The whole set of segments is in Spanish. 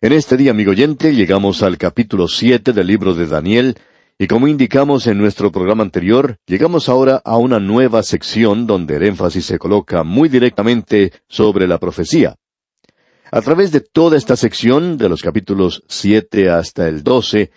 En este día, amigo oyente, llegamos al capítulo 7 del libro de Daniel, y como indicamos en nuestro programa anterior, llegamos ahora a una nueva sección donde el énfasis se coloca muy directamente sobre la profecía. A través de toda esta sección, de los capítulos 7 hasta el 12,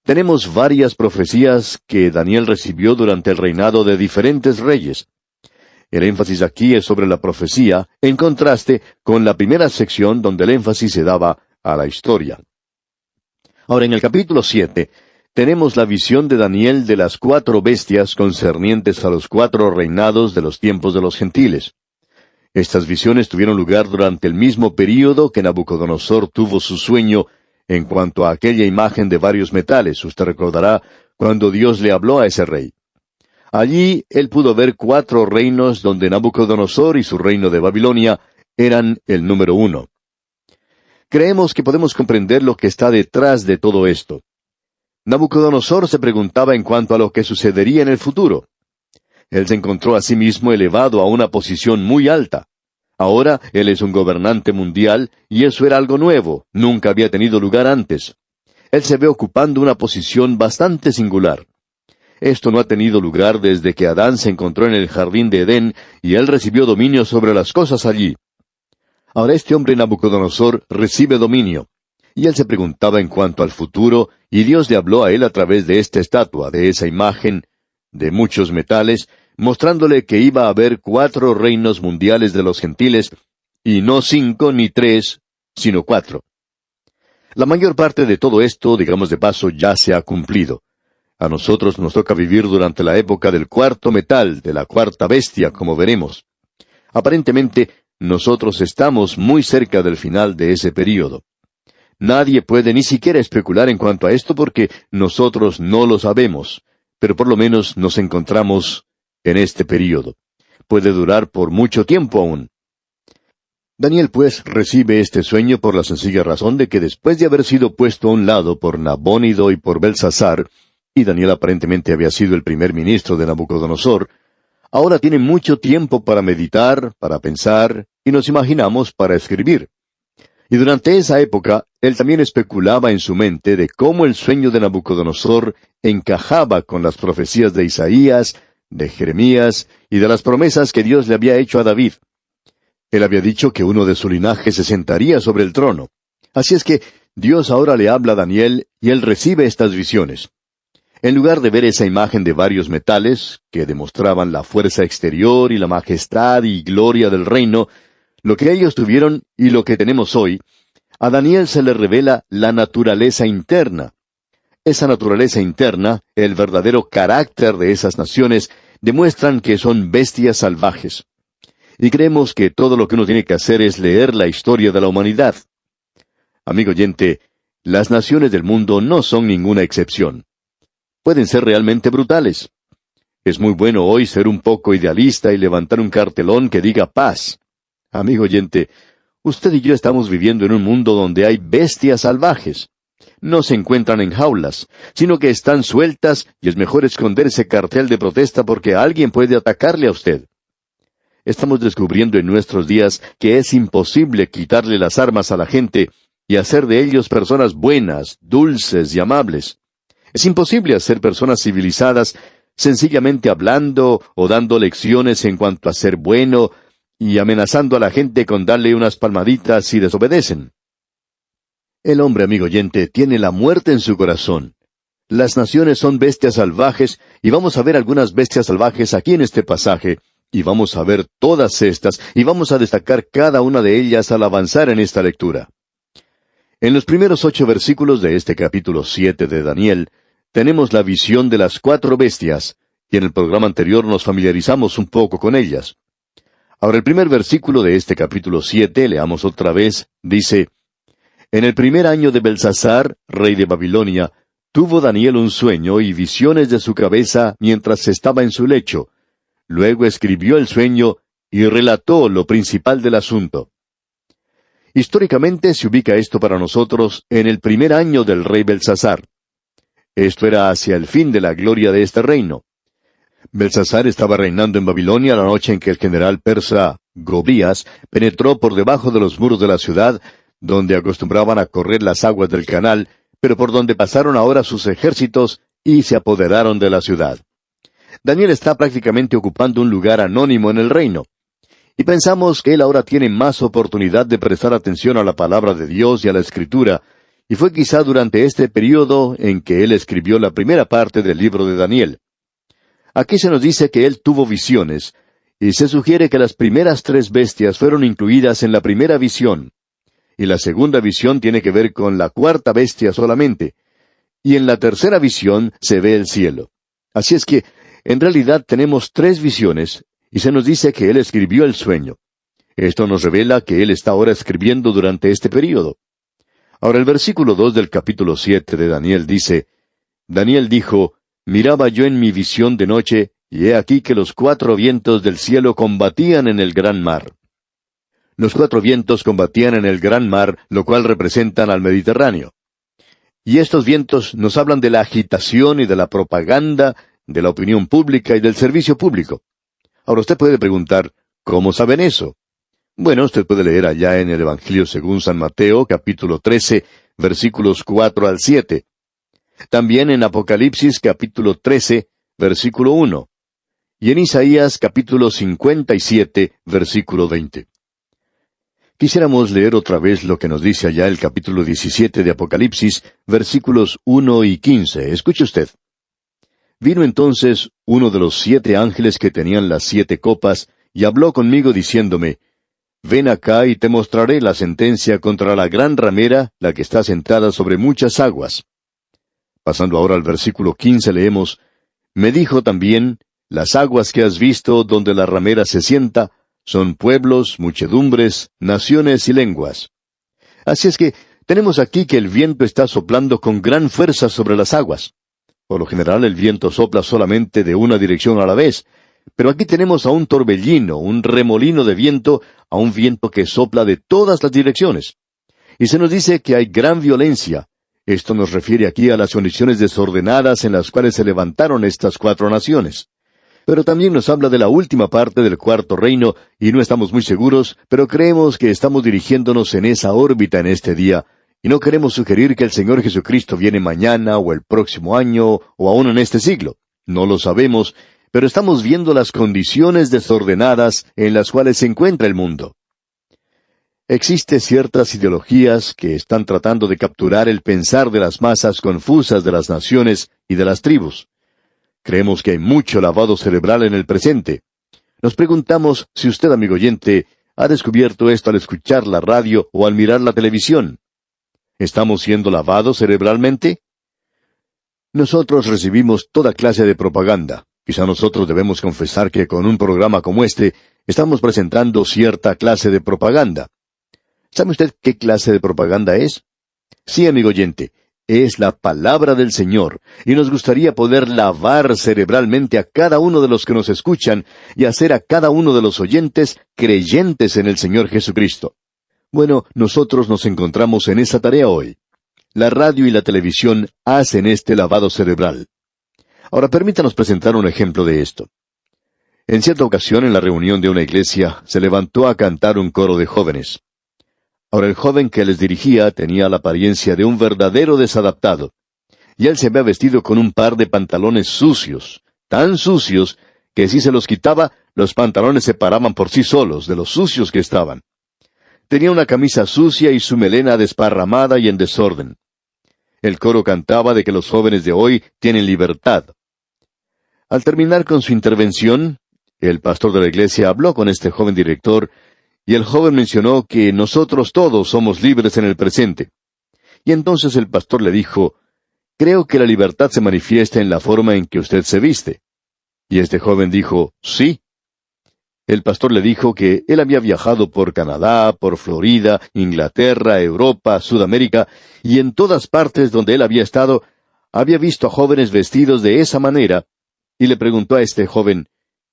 tenemos varias profecías que Daniel recibió durante el reinado de diferentes reyes. El énfasis aquí es sobre la profecía, en contraste con la primera sección donde el énfasis se daba a la historia. Ahora, en el capítulo 7, tenemos la visión de Daniel de las 4 bestias concernientes a los 4 reinados de los tiempos de los gentiles. Estas visiones tuvieron lugar durante el mismo período que Nabucodonosor tuvo su sueño en cuanto a aquella imagen de varios metales. Usted recordará cuando Dios le habló a ese rey. Allí él pudo ver 4 reinos donde Nabucodonosor y su reino de Babilonia eran el número 1. Creemos que podemos comprender lo que está detrás de todo esto. Nabucodonosor se preguntaba en cuanto a lo que sucedería en el futuro. Él se encontró a sí mismo elevado a una posición muy alta. Ahora él es un gobernante mundial, y eso era algo nuevo, nunca había tenido lugar antes. Él se ve ocupando una posición bastante singular. Esto no ha tenido lugar desde que Adán se encontró en el jardín de Edén, y él recibió dominio sobre las cosas allí. Ahora este hombre Nabucodonosor recibe dominio, y él se preguntaba en cuanto al futuro, y Dios le habló a él a través de esta estatua, de esa imagen, de muchos metales, mostrándole que iba a haber 4 reinos mundiales de los gentiles, y no 5 ni 3, sino 4. La mayor parte de todo esto, digamos de paso, ya se ha cumplido. A nosotros nos toca vivir durante la época del 4º metal, de la 4ª bestia, como veremos. Aparentemente, nosotros estamos muy cerca del final de ese período. Nadie puede ni siquiera especular en cuanto a esto porque nosotros no lo sabemos, pero por lo menos nos encontramos en este período. Puede durar por mucho tiempo aún. Daniel, pues, recibe este sueño por la sencilla razón de que después de haber sido puesto a un lado por Nabónido y por Belsasar, y Daniel aparentemente había sido el primer ministro de Nabucodonosor, ahora tiene mucho tiempo para meditar, para pensar, y nos imaginamos para escribir. Y durante esa época, él también especulaba en su mente de cómo el sueño de Nabucodonosor encajaba con las profecías de Isaías, de Jeremías, y de las promesas que Dios le había hecho a David. Él había dicho que uno de su linaje se sentaría sobre el trono. Así es que Dios ahora le habla a Daniel, y él recibe estas visiones. En lugar de ver esa imagen de varios metales, que demostraban la fuerza exterior y la majestad y gloria del reino, lo que ellos tuvieron y lo que tenemos hoy, a Daniel se le revela la naturaleza interna. Esa naturaleza interna, el verdadero carácter de esas naciones, demuestran que son bestias salvajes. Y creemos que todo lo que uno tiene que hacer es leer la historia de la humanidad. Amigo oyente, las naciones del mundo no son ninguna excepción. Pueden ser realmente brutales. Es muy bueno hoy ser un poco idealista y levantar un cartelón que diga paz. Amigo oyente, usted y yo estamos viviendo en un mundo donde hay bestias salvajes. No se encuentran en jaulas, sino que están sueltas y es mejor esconder ese cartel de protesta porque alguien puede atacarle a usted. Estamos descubriendo en nuestros días que es imposible quitarle las armas a la gente y hacer de ellos personas buenas, dulces y amables. Es imposible hacer personas civilizadas sencillamente hablando o dando lecciones en cuanto a ser bueno y amenazando a la gente con darle unas palmaditas si desobedecen. El hombre, amigo oyente, tiene la muerte en su corazón. Las naciones son bestias salvajes, y vamos a ver algunas bestias salvajes aquí en este pasaje, y vamos a ver todas estas, y vamos a destacar cada una de ellas al avanzar en esta lectura. En los primeros 8 versículos de este capítulo 7 de Daniel, tenemos la visión de las 4 bestias, y en el programa anterior nos familiarizamos un poco con ellas. Ahora el primer versículo de este capítulo 7, leamos otra vez, dice: En el primer año de Belsasar, rey de Babilonia, tuvo Daniel un sueño y visiones de su cabeza mientras estaba en su lecho. Luego escribió el sueño y relató lo principal del asunto. Históricamente se ubica esto para nosotros en el primer año del rey Belsasar. Esto era hacia el fin de la gloria de este reino. Belsasar estaba reinando en Babilonia la noche en que el general persa Gobías penetró por debajo de los muros de la ciudad, donde acostumbraban a correr las aguas del canal, pero por donde pasaron ahora sus ejércitos y se apoderaron de la ciudad. Daniel está prácticamente ocupando un lugar anónimo en el reino. Y pensamos que él ahora tiene más oportunidad de prestar atención a la palabra de Dios y a la Escritura, y fue quizá durante este período en que él escribió la primera parte del libro de Daniel. Aquí se nos dice que él tuvo visiones, y se sugiere que las primeras 3 bestias fueron incluidas en la primera visión, y la segunda visión tiene que ver con la 4ª bestia solamente, y en la tercera visión se ve el cielo. Así es que, en realidad tenemos 3 visiones, y se nos dice que él escribió el sueño. Esto nos revela que él está ahora escribiendo durante este período. Ahora el versículo 2 del capítulo 7 de Daniel dice, Daniel dijo, miraba yo en mi visión de noche, y he aquí que los 4 vientos del cielo combatían en el gran mar. Los 4 vientos combatían en el gran mar, lo cual representan al Mediterráneo. Y estos vientos nos hablan de la agitación y de la propaganda, de la opinión pública y del servicio público. Ahora usted puede preguntar, ¿cómo saben eso? Bueno, usted puede leer allá en el Evangelio según San Mateo, capítulo 13, versículos 4 al 7. También en Apocalipsis, capítulo 13, versículo 1. Y en Isaías, capítulo 57, versículo 20. Quisiéramos leer otra vez lo que nos dice allá el capítulo 17 de Apocalipsis, versículos 1 y 15. Escuche usted. Vino entonces uno de los 7 ángeles que tenían las 7 copas, y habló conmigo diciéndome, Ven acá y te mostraré la sentencia contra la gran ramera, la que está sentada sobre muchas aguas. Pasando ahora al versículo 15 leemos, Me dijo también, Las aguas que has visto donde la ramera se sienta, son pueblos, muchedumbres, naciones y lenguas. Así es que tenemos aquí que el viento está soplando con gran fuerza sobre las aguas. Por lo general el viento sopla solamente de una dirección a la vez, pero aquí tenemos a un torbellino, un remolino de viento, a un viento que sopla de todas las direcciones. Y se nos dice que hay gran violencia. Esto nos refiere aquí a las condiciones desordenadas en las cuales se levantaron estas 4 naciones. Pero también nos habla de la última parte del 4º reino, y no estamos muy seguros, pero creemos que estamos dirigiéndonos en esa órbita en este día, y no queremos sugerir que el Señor Jesucristo viene mañana, o el próximo año, o aún en este siglo. No lo sabemos, pero estamos viendo las condiciones desordenadas en las cuales se encuentra el mundo. Existen ciertas ideologías que están tratando de capturar el pensar de las masas confusas de las naciones y de las tribus. Creemos que hay mucho lavado cerebral en el presente. Nos preguntamos si usted, amigo oyente, ha descubierto esto al escuchar la radio o al mirar la televisión. ¿Estamos siendo lavados cerebralmente? Nosotros recibimos toda clase de propaganda. Quizá nosotros debemos confesar que con un programa como este, estamos presentando cierta clase de propaganda. ¿Sabe usted qué clase de propaganda es? Sí, amigo oyente, es la palabra del Señor, y nos gustaría poder lavar cerebralmente a cada uno de los que nos escuchan y hacer a cada uno de los oyentes creyentes en el Señor Jesucristo. Bueno, nosotros nos encontramos en esa tarea hoy. La radio y la televisión hacen este lavado cerebral. Ahora permítanos presentar un ejemplo de esto. En cierta ocasión, en la reunión de una iglesia, se levantó a cantar un coro de jóvenes. Ahora el joven que les dirigía tenía la apariencia de un verdadero desadaptado, y él se había vestido con un par de pantalones sucios, tan sucios que si se los quitaba, los pantalones se paraban por sí solos de los sucios que estaban. Tenía una camisa sucia y su melena desparramada y en desorden. El coro cantaba de que los jóvenes de hoy tienen libertad. Al terminar con su intervención, el pastor de la iglesia habló con este joven director, y el joven mencionó que nosotros todos somos libres en el presente. Y entonces el pastor le dijo, creo que la libertad se manifiesta en la forma en que usted se viste. Y este joven dijo, sí. El pastor le dijo que él había viajado por Canadá, por Florida, Inglaterra, Europa, Sudamérica, y en todas partes donde él había estado, había visto a jóvenes vestidos de esa manera, y le preguntó a este joven,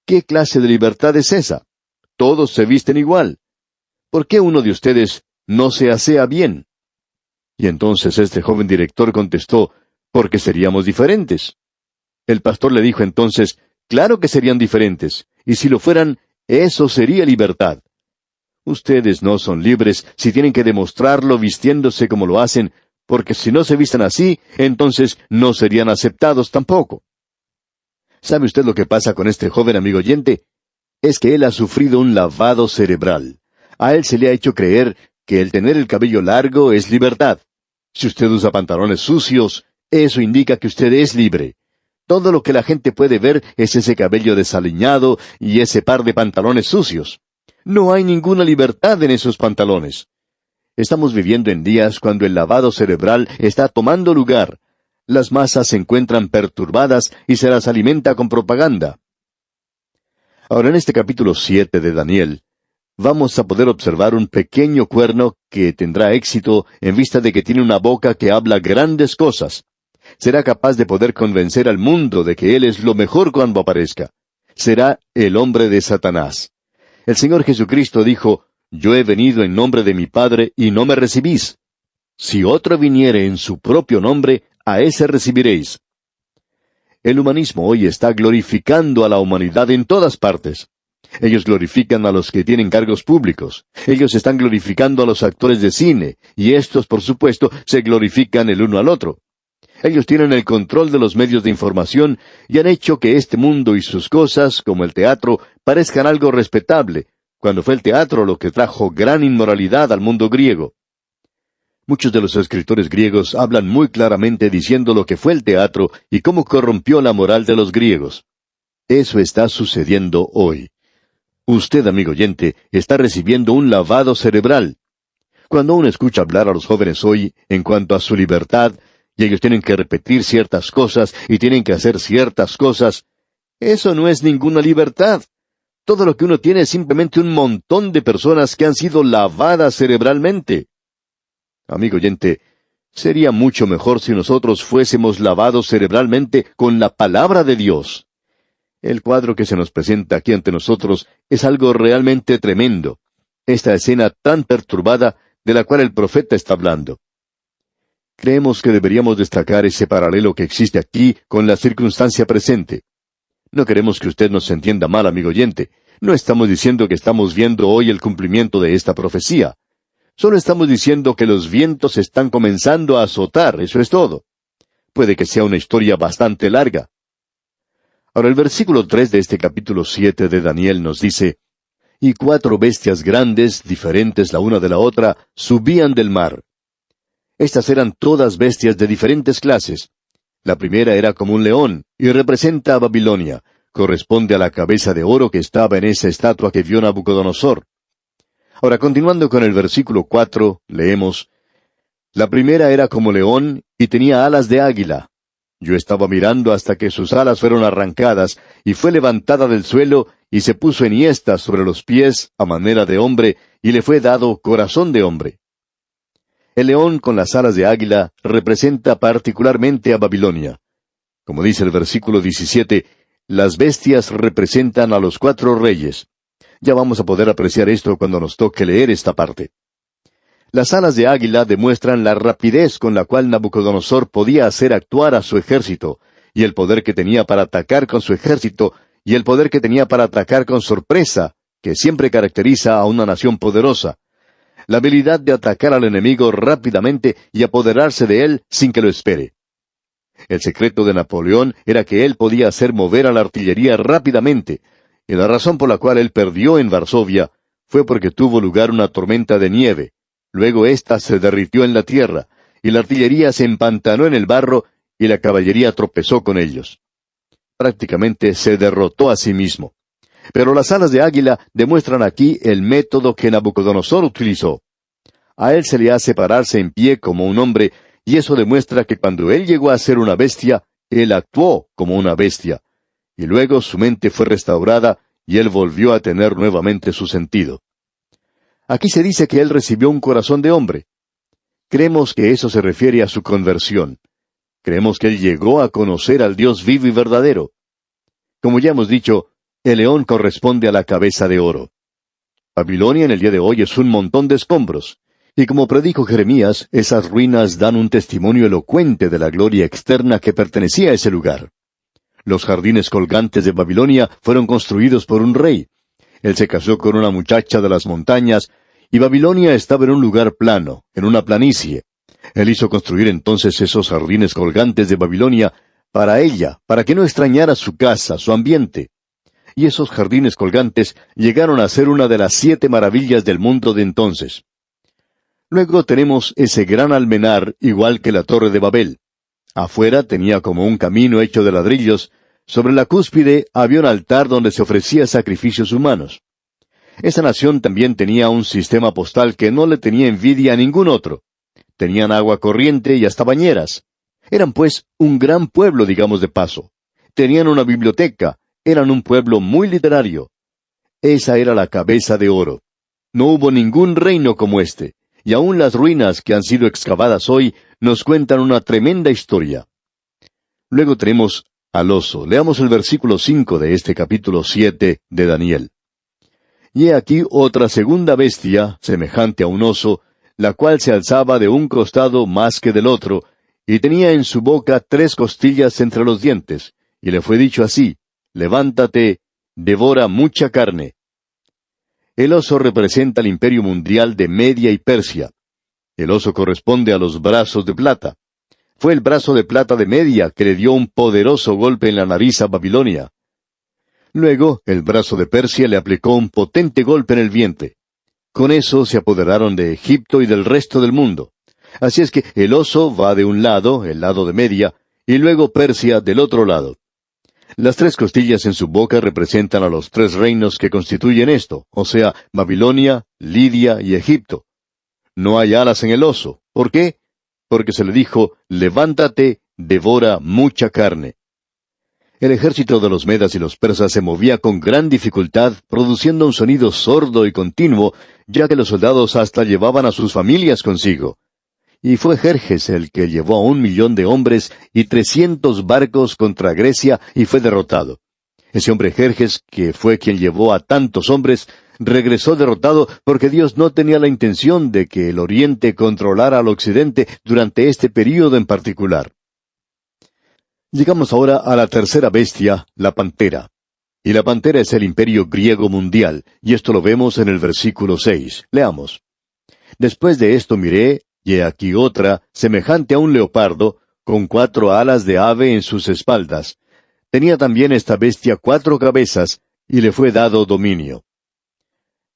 ¿qué clase de libertad es esa? Todos se visten igual. ¿Por qué uno de ustedes no se asea bien? Y entonces este joven director contestó, porque seríamos diferentes. El pastor le dijo entonces, claro que serían diferentes, y si lo fueran, eso sería libertad. Ustedes no son libres si tienen que demostrarlo vistiéndose como lo hacen, porque si no se visten así, entonces no serían aceptados tampoco. ¿Sabe usted lo que pasa con este joven amigo oyente? Es que él ha sufrido un lavado cerebral. A él se le ha hecho creer que el tener el cabello largo es libertad. Si usted usa pantalones sucios, eso indica que usted es libre. Todo lo que la gente puede ver es ese cabello desaliñado y ese par de pantalones sucios. No hay ninguna libertad en esos pantalones. Estamos viviendo en días cuando el lavado cerebral está tomando lugar. Las masas se encuentran perturbadas y se las alimenta con propaganda. Ahora, en este capítulo 7 de Daniel, vamos a poder observar un pequeño cuerno que tendrá éxito en vista de que tiene una boca que habla grandes cosas. Será capaz de poder convencer al mundo de que él es lo mejor cuando aparezca. Será el hombre de Satanás. El Señor Jesucristo dijo, «Yo he venido en nombre de mi Padre y no me recibís. Si otro viniere en su propio nombre, a ese recibiréis». El humanismo hoy está glorificando a la humanidad en todas partes. Ellos glorifican a los que tienen cargos públicos. Ellos están glorificando a los actores de cine, y estos, por supuesto, se glorifican el uno al otro. Ellos tienen el control de los medios de información y han hecho que este mundo y sus cosas, como el teatro, parezcan algo respetable, cuando fue el teatro lo que trajo gran inmoralidad al mundo griego. Muchos de los escritores griegos hablan muy claramente diciendo lo que fue el teatro y cómo corrompió la moral de los griegos. Eso está sucediendo hoy. Usted, amigo oyente, está recibiendo un lavado cerebral. Cuando uno escucha hablar a los jóvenes hoy en cuanto a su libertad, y ellos tienen que repetir ciertas cosas y tienen que hacer ciertas cosas, eso no es ninguna libertad. Todo lo que uno tiene es simplemente un montón de personas que han sido lavadas cerebralmente. Amigo oyente, sería mucho mejor si nosotros fuésemos lavados cerebralmente con la palabra de Dios. El cuadro que se nos presenta aquí ante nosotros es algo realmente tremendo. Esta escena tan perturbada de la cual el profeta está hablando. Creemos que deberíamos destacar ese paralelo que existe aquí con la circunstancia presente. No queremos que usted nos entienda mal, amigo oyente. No estamos diciendo que estamos viendo hoy el cumplimiento de esta profecía. Solo estamos diciendo que los vientos están comenzando a azotar, eso es todo. Puede que sea una historia bastante larga. Ahora, el versículo 3 de este capítulo 7 de Daniel nos dice, «Y 4 bestias grandes, diferentes la una de la otra, subían del mar». Estas eran todas bestias de diferentes clases. La primera era como un león, y representa a Babilonia. Corresponde a la cabeza de oro que estaba en esa estatua que vio Nabucodonosor. Ahora, continuando con el versículo 4, leemos, «La primera era como león, y tenía alas de águila. Yo estaba mirando hasta que sus alas fueron arrancadas, y fue levantada del suelo, y se puso enhiesta sobre los pies, a manera de hombre, y le fue dado corazón de hombre». El león con las alas de águila representa particularmente a Babilonia. Como dice el versículo 17, las bestias representan a los 4 reyes. Ya vamos a poder apreciar esto cuando nos toque leer esta parte. Las alas de águila demuestran la rapidez con la cual Nabucodonosor podía hacer actuar a su ejército, y el poder que tenía para atacar con su ejército, y el poder que tenía para atacar con sorpresa, que siempre caracteriza a una nación poderosa. La habilidad de atacar al enemigo rápidamente y apoderarse de él sin que lo espere. El secreto de Napoleón era que él podía hacer mover a la artillería rápidamente, y la razón por la cual él perdió en Varsovia fue porque tuvo lugar una tormenta de nieve. Luego ésta se derritió en la tierra, y la artillería se empantanó en el barro, y la caballería tropezó con ellos. Prácticamente se derrotó a sí mismo. Pero las alas de águila demuestran aquí el método que Nabucodonosor utilizó. A él se le hace pararse en pie como un hombre, y eso demuestra que cuando él llegó a ser una bestia, él actuó como una bestia. Y luego su mente fue restaurada, y él volvió a tener nuevamente su sentido. Aquí se dice que él recibió un corazón de hombre. Creemos que eso se refiere a su conversión. Creemos que él llegó a conocer al Dios vivo y verdadero. Como ya hemos dicho, el león corresponde a la cabeza de oro. Babilonia en el día de hoy es un montón de escombros. Y como predijo Jeremías, esas ruinas dan un testimonio elocuente de la gloria externa que pertenecía a ese lugar. Los jardines colgantes de Babilonia fueron construidos por un rey. Él se casó con una muchacha de las montañas, y Babilonia estaba en un lugar plano, en una planicie. Él hizo construir entonces esos jardines colgantes de Babilonia para ella, para que no extrañara su casa, su ambiente. Y esos jardines colgantes llegaron a ser una de las 7 maravillas del mundo de entonces. Luego tenemos ese gran almenar, igual que la Torre de Babel. Afuera tenía como un camino hecho de ladrillos. Sobre la cúspide había un altar donde se ofrecía sacrificios humanos. Esa nación también tenía un sistema postal que no le tenía envidia a ningún otro. Tenían agua corriente y hasta bañeras. Eran pues un gran pueblo, digamos de paso. Tenían una biblioteca. Eran un pueblo muy literario. Esa era la cabeza de oro. No hubo ningún reino como este, y aún las ruinas que han sido excavadas hoy nos cuentan una tremenda historia. Luego tenemos al oso. Leamos el versículo 5 de este capítulo 7 de Daniel. Y he aquí otra segunda bestia, semejante a un oso, la cual se alzaba de un costado más que del otro, y tenía en su boca 3 costillas entre los dientes, y le fue dicho así: levántate, devora mucha carne. El oso representa el imperio mundial de Media y Persia. El oso corresponde a los brazos de plata. Fue el brazo de plata de Media que le dio un poderoso golpe en la nariz a Babilonia. Luego, el brazo de Persia le aplicó un potente golpe en el vientre. Con eso se apoderaron de Egipto y del resto del mundo. Así es que el oso va de un lado, el lado de Media, y luego Persia del otro lado. Las 3 costillas en su boca representan a los 3 reinos que constituyen esto, o sea, Babilonia, Lidia y Egipto. No hay alas en el oso. ¿Por qué? Porque se le dijo: levántate, devora mucha carne. El ejército de los medas y los persas se movía con gran dificultad, produciendo un sonido sordo y continuo, ya que los soldados hasta llevaban a sus familias consigo. Y fue Jerjes el que llevó a 1,000,000 de hombres y 300 barcos contra Grecia y fue derrotado. Ese hombre Jerjes, que fue quien llevó a tantos hombres, regresó derrotado porque Dios no tenía la intención de que el Oriente controlara al Occidente durante este período en particular. Llegamos ahora a la tercera bestia, la pantera. Y la pantera es el imperio griego mundial, y esto lo vemos en el versículo 6. Leamos. Después de esto miré, y he aquí otra, semejante a un leopardo, con 4 alas de ave en sus espaldas. Tenía también esta bestia 4 cabezas, y le fue dado dominio.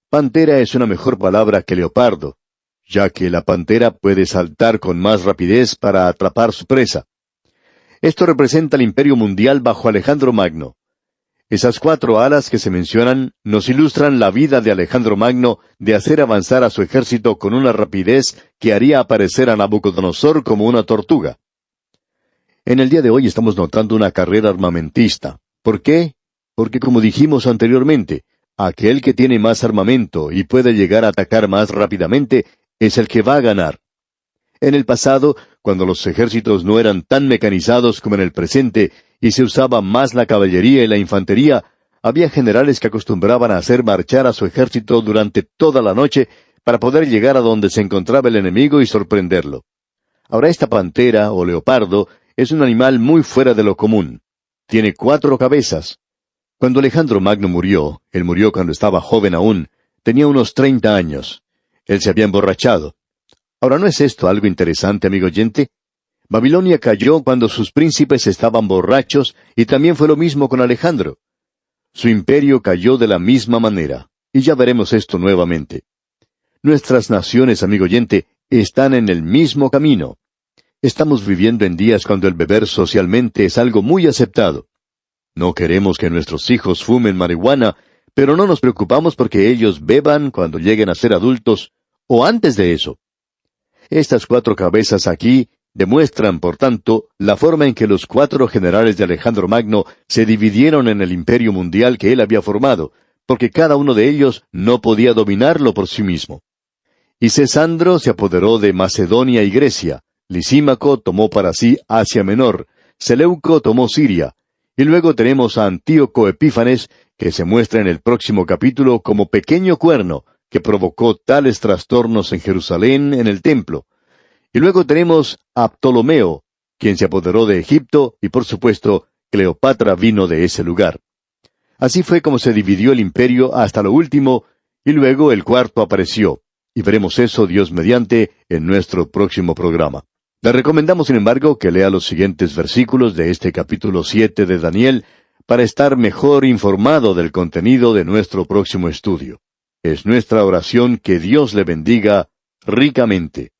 Pantera es una mejor palabra que leopardo, ya que la pantera puede saltar con más rapidez para atrapar su presa. Esto representa el imperio mundial bajo Alejandro Magno. Esas 4 alas que se mencionan nos ilustran la vida de Alejandro Magno de hacer avanzar a su ejército con una rapidez que haría aparecer a Nabucodonosor como una tortuga. En el día de hoy estamos notando una carrera armamentista. ¿Por qué? Porque, como dijimos anteriormente, aquel que tiene más armamento y puede llegar a atacar más rápidamente es el que va a ganar. En el pasado, cuando los ejércitos no eran tan mecanizados como en el presente y se usaba más la caballería y la infantería, había generales que acostumbraban a hacer marchar a su ejército durante toda la noche para poder llegar a donde se encontraba el enemigo y sorprenderlo. Ahora esta pantera o leopardo es un animal muy fuera de lo común. Tiene 4 cabezas. Cuando Alejandro Magno murió, él murió cuando estaba joven aún, tenía unos 30 años. Él se había emborrachado. Ahora, ¿no es esto algo interesante, amigo oyente? Babilonia cayó cuando sus príncipes estaban borrachos, y también fue lo mismo con Alejandro. Su imperio cayó de la misma manera, y ya veremos esto nuevamente. Nuestras naciones, amigo oyente, están en el mismo camino. Estamos viviendo en días cuando el beber socialmente es algo muy aceptado. No queremos que nuestros hijos fumen marihuana, pero no nos preocupamos porque ellos beban cuando lleguen a ser adultos, o antes de eso. Estas 4 cabezas aquí demuestran, por tanto, la forma en que los 4 generales de Alejandro Magno se dividieron en el imperio mundial que él había formado, porque cada uno de ellos no podía dominarlo por sí mismo. Y Cesandro se apoderó de Macedonia y Grecia, Lisímaco tomó para sí Asia Menor, Seleuco tomó Siria, y luego tenemos a Antíoco Epífanes, que se muestra en el próximo capítulo como pequeño cuerno, que provocó tales trastornos en Jerusalén en el templo. Y luego tenemos a Ptolomeo, quien se apoderó de Egipto, y por supuesto, Cleopatra vino de ese lugar. Así fue como se dividió el imperio hasta lo último, y luego el cuarto apareció. Y veremos eso, Dios mediante, en nuestro próximo programa. Le recomendamos, sin embargo, que lea los siguientes versículos de este capítulo 7 de Daniel para estar mejor informado del contenido de nuestro próximo estudio. Es nuestra oración que Dios le bendiga ricamente.